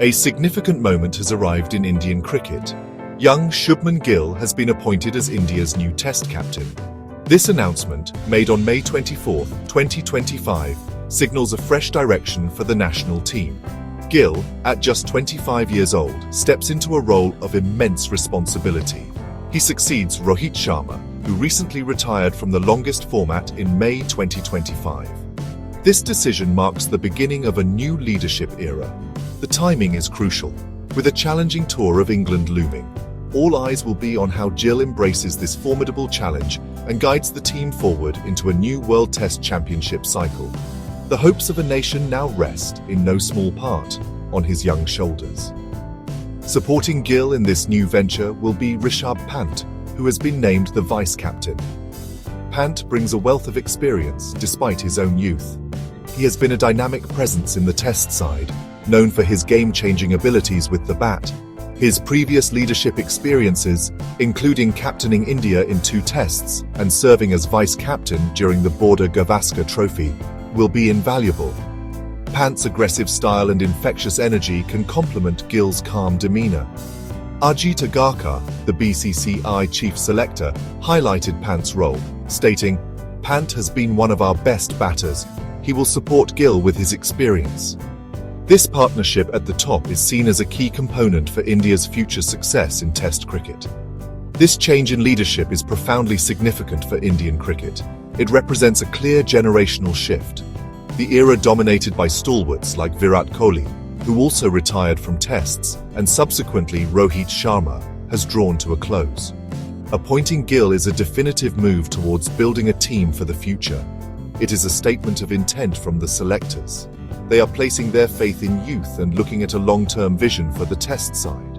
A significant moment has arrived in Indian cricket. Young Shubman Gill has been appointed as India's new Test captain. This announcement, made on May 24, 2025, signals a fresh direction for the national team. Gill, at just 25 years old, steps into a role of immense responsibility. He succeeds Rohit Sharma, who recently retired from the longest format in May 2025. This decision marks the beginning of a new leadership era. The timing is crucial. With a challenging tour of England looming, all eyes will be on how Gill embraces this formidable challenge and guides the team forward into a new World Test Championship cycle. The hopes of a nation now rest, in no small part, on his young shoulders. Supporting Gill in this new venture will be Rishabh Pant, who has been named the vice-captain. Pant brings a wealth of experience despite his own youth. He has been a dynamic presence in the Test side, known for his game-changing abilities with the bat. His previous leadership experiences, including captaining India in 2 Tests and serving as vice-captain during the Border Gavaskar Trophy, will be invaluable. Pant's aggressive style and infectious energy can complement Gill's calm demeanor. Ajit Agarkar, the BCCI chief selector, highlighted Pant's role, stating, "Pant has been one of our best batters. He will support Gill with his experience." This partnership at the top is seen as a key component for India's future success in Test cricket. This change in leadership is profoundly significant for Indian cricket. It represents a clear generational shift. The era dominated by stalwarts like Virat Kohli, who also retired from Tests, and subsequently Rohit Sharma, has drawn to a close. Appointing Gill is a definitive move towards building a team for the future. It is a statement of intent from the selectors. They are placing their faith in youth and looking at a long-term vision for the Test side.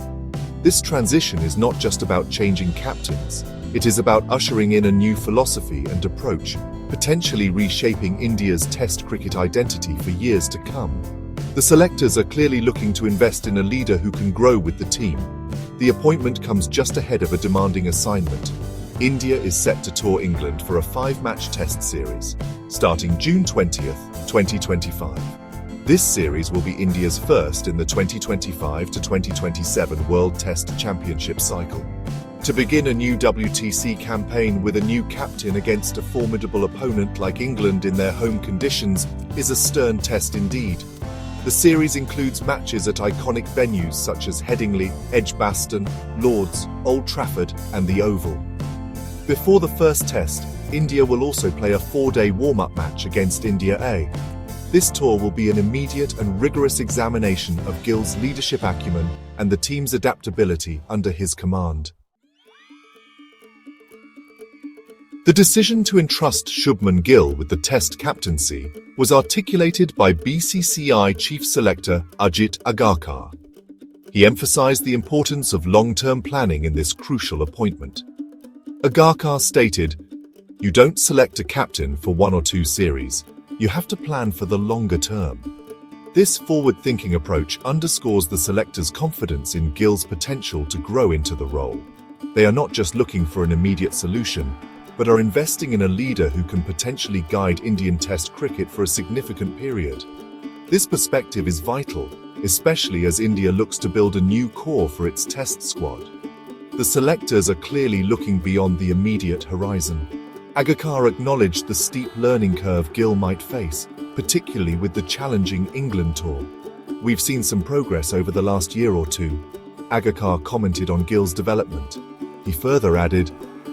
This transition is not just about changing captains. It is about ushering in a new philosophy and approach, potentially reshaping India's Test cricket identity for years to come. The selectors are clearly looking to invest in a leader who can grow with the team. The appointment comes just ahead of a demanding assignment. India is set to tour England for a 5-match Test series, starting June 20th, 2025. This series will be India's first in the 2025 to 2027 World Test Championship cycle. To begin a new WTC campaign with a new captain against a formidable opponent like England in their home conditions is a stern test indeed. The series includes matches at iconic venues such as Headingley, Edgbaston, Lords, Old Trafford and the Oval. Before the first test, India will also play a 4-day warm-up match against India A. This tour will be an immediate and rigorous examination of Gill's leadership acumen and the team's adaptability under his command. The decision to entrust Shubman Gill with the Test captaincy was articulated by BCCI chief selector Ajit Agarkar. He emphasized the importance of long-term planning in this crucial appointment. Agarkar stated, "You don't select a captain for 1 or 2 series. You have to plan for the longer term." This forward-thinking approach underscores the selectors' confidence in Gill's potential to grow into the role. They are not just looking for an immediate solution, but are investing in a leader who can potentially guide Indian Test cricket for a significant period. This perspective is vital, especially as India looks to build a new core for its Test squad. The selectors are clearly looking beyond the immediate horizon. Agarkar acknowledged the steep learning curve Gill might face, particularly with the challenging England tour. "We've seen some progress over the last year or 2, Agarkar commented on Gill's development. He further added,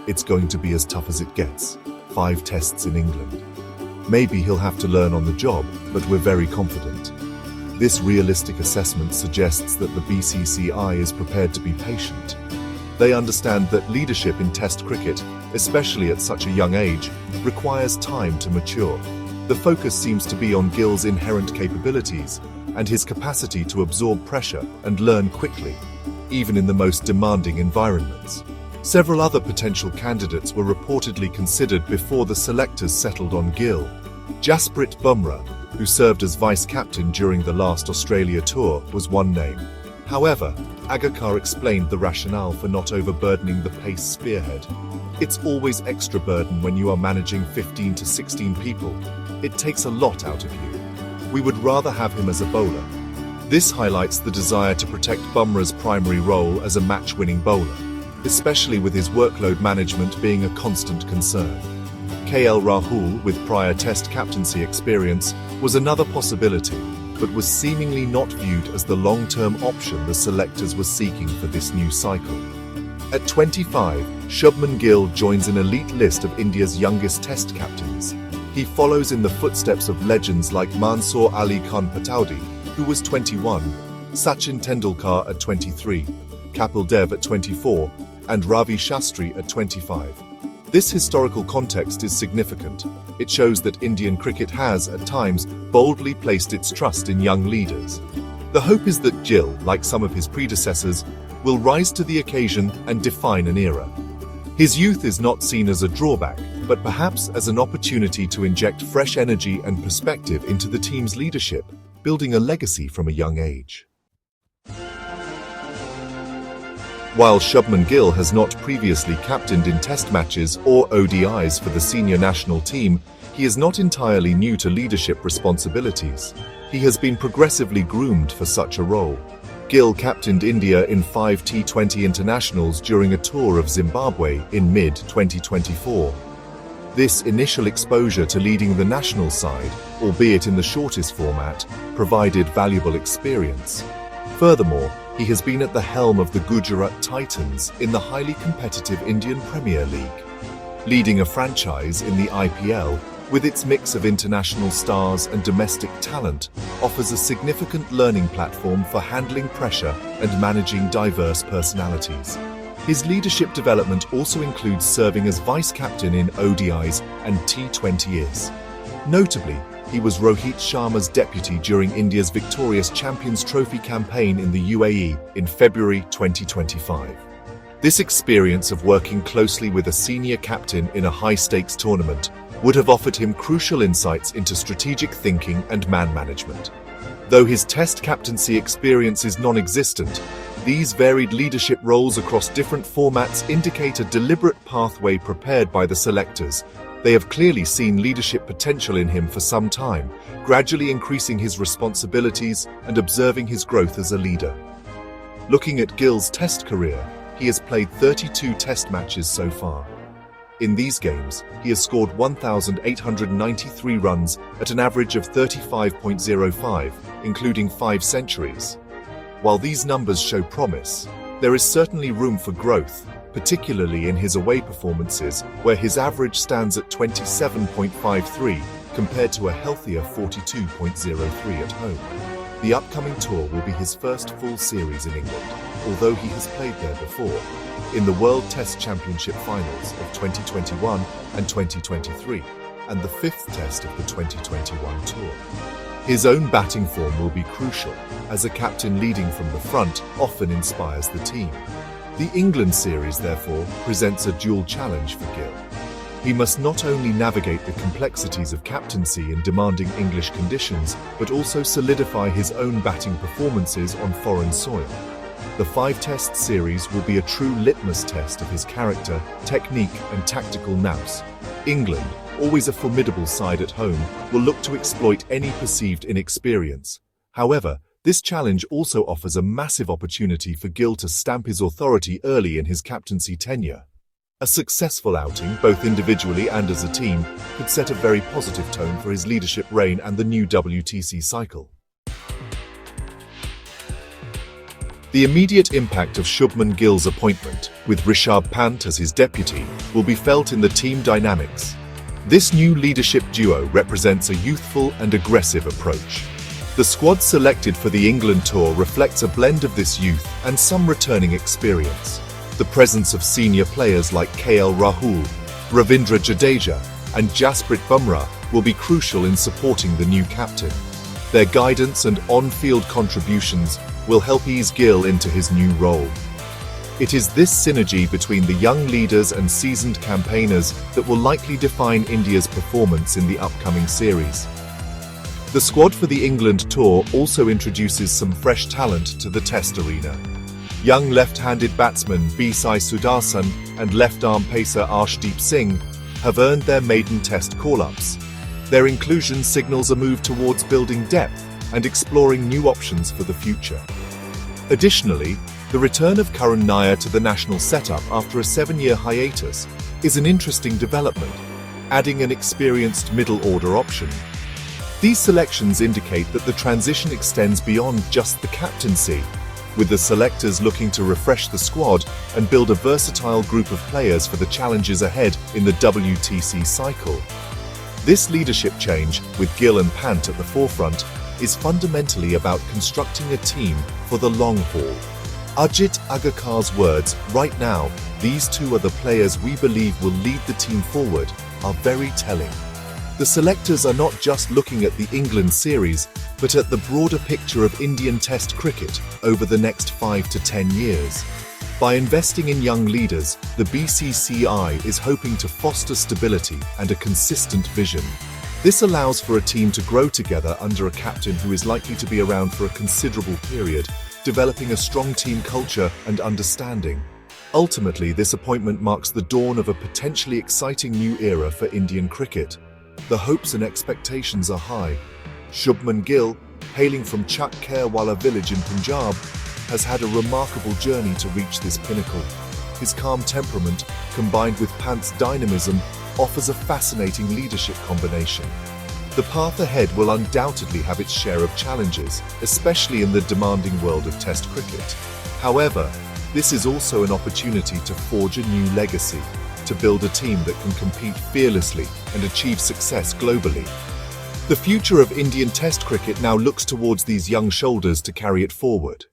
"It's going to be as tough as it gets. 5 tests in England. Maybe he'll have to learn on the job, but we're very confident." This realistic assessment suggests that the BCCI is prepared to be patient. They understand that leadership in Test cricket, especially at such a young age, requires time to mature. The focus seems to be on Gill's inherent capabilities and his capacity to absorb pressure and learn quickly, even in the most demanding environments. Several other potential candidates were reportedly considered before the selectors settled on Gill. Jasprit Bumrah, who served as vice-captain during the last Australia tour, was one name. However, Agarkar explained the rationale for not overburdening the pace spearhead. "It's always extra burden when you are managing 15 to 16 people. It takes a lot out of you. We would rather have him as a bowler." This highlights the desire to protect Bumrah's primary role as a match-winning bowler, especially with his workload management being a constant concern. KL Rahul, with prior Test captaincy experience, was another possibility, but was seemingly not viewed as the long-term option the selectors were seeking for this new cycle. At 25, Shubman Gill joins an elite list of India's youngest Test captains. He follows in the footsteps of legends like Mansoor Ali Khan Pataudi, who was 21, Sachin Tendulkar at 23, Kapil Dev at 24, and Ravi Shastri at 25. This historical context is significant. It shows that Indian cricket has, at times, boldly placed its trust in young leaders. The hope is that Gill, like some of his predecessors, will rise to the occasion and define an era. His youth is not seen as a drawback, but perhaps as an opportunity to inject fresh energy and perspective into the team's leadership, building a legacy from a young age. While Shubman Gill has not previously captained in Test matches or ODIs for the senior national team, he is not entirely new to leadership responsibilities. He has been progressively groomed for such a role. Gill captained India in 5 T20 internationals during a tour of Zimbabwe in mid-2024. This initial exposure to leading the national side, albeit in the shortest format, provided valuable experience. Furthermore, he has been at the helm of the Gujarat Titans in the highly competitive Indian Premier League. Leading a franchise in the IPL, with its mix of international stars and domestic talent, offers a significant learning platform for handling pressure and managing diverse personalities. His leadership development also includes serving as vice-captain in ODIs and T20s. Notably, he was Rohit Sharma's deputy during India's victorious Champions Trophy campaign in the UAE in February 2025. This experience of working closely with a senior captain in a high-stakes tournament would have offered him crucial insights into strategic thinking and man management. Though his Test captaincy experience is non-existent, these varied leadership roles across different formats indicate a deliberate pathway prepared by the selectors. They have clearly seen leadership potential in him for some time, gradually increasing his responsibilities and observing his growth as a leader. Looking at Gill's Test career, he has played 32 Test matches so far. In these games, he has scored 1,893 runs at an average of 35.05, including 5 centuries. While these numbers show promise, there is certainly room for growth, particularly in his away performances, where his average stands at 27.53 compared to a healthier 42.03 at home. The upcoming tour will be his first full series in England, although he has played there before, in the World Test Championship finals of 2021 and 2023, and the 5th Test of the 2021 tour. His own batting form will be crucial, as a captain leading from the front often inspires the team. The England series, therefore, presents a dual challenge for Gill. He must not only navigate the complexities of captaincy in demanding English conditions, but also solidify his own batting performances on foreign soil. The 5-Test series will be a true litmus test of his character, technique, and tactical nous. England, always a formidable side at home, will look to exploit any perceived inexperience. However, this challenge also offers a massive opportunity for Gill to stamp his authority early in his captaincy tenure. A successful outing, both individually and as a team, could set a very positive tone for his leadership reign and the new WTC cycle. The immediate impact of Shubman Gill's appointment, with Rishabh Pant as his deputy, will be felt in the team dynamics. This new leadership duo represents a youthful and aggressive approach. The squad selected for the England tour reflects a blend of this youth and some returning experience. The presence of senior players like KL Rahul, Ravindra Jadeja, and Jasprit Bumrah will be crucial in supporting the new captain. Their guidance and on-field contributions will help ease Gill into his new role. It is this synergy between the young leaders and seasoned campaigners that will likely define India's performance in the upcoming series. The squad for the England tour also introduces some fresh talent to the Test arena. Young left-handed batsman B. Sai Sudarshan and left-arm pacer Arshdeep Singh have earned their maiden Test call-ups. Their inclusion signals a move towards building depth, and exploring new options for the future. Additionally, the return of Karun Nair to the national setup after a 7-year hiatus is an interesting development, adding an experienced middle-order option. These selections indicate that the transition extends beyond just the captaincy, with the selectors looking to refresh the squad and build a versatile group of players for the challenges ahead in the WTC cycle. This leadership change, with Gill and Pant at the forefront, is fundamentally about constructing a team for the long haul. Ajit Agarkar's words, "Right now, these two are the players we believe will lead the team forward," are very telling. The selectors are not just looking at the England series, but at the broader picture of Indian Test cricket over the next 5 to 10 years. By investing in young leaders, the BCCI is hoping to foster stability and a consistent vision. This allows for a team to grow together under a captain who is likely to be around for a considerable period, developing a strong team culture and understanding. Ultimately, this appointment marks the dawn of a potentially exciting new era for Indian cricket. The hopes and expectations are high. Shubman Gill, hailing from Chak Kherwala village in Punjab, has had a remarkable journey to reach this pinnacle. His calm temperament, combined with Pant's dynamism, offers a fascinating leadership combination. The path ahead will undoubtedly have its share of challenges, especially in the demanding world of Test cricket. However, this is also an opportunity to forge a new legacy, to build a team that can compete fearlessly and achieve success globally. The future of Indian Test cricket now looks towards these young shoulders to carry it forward.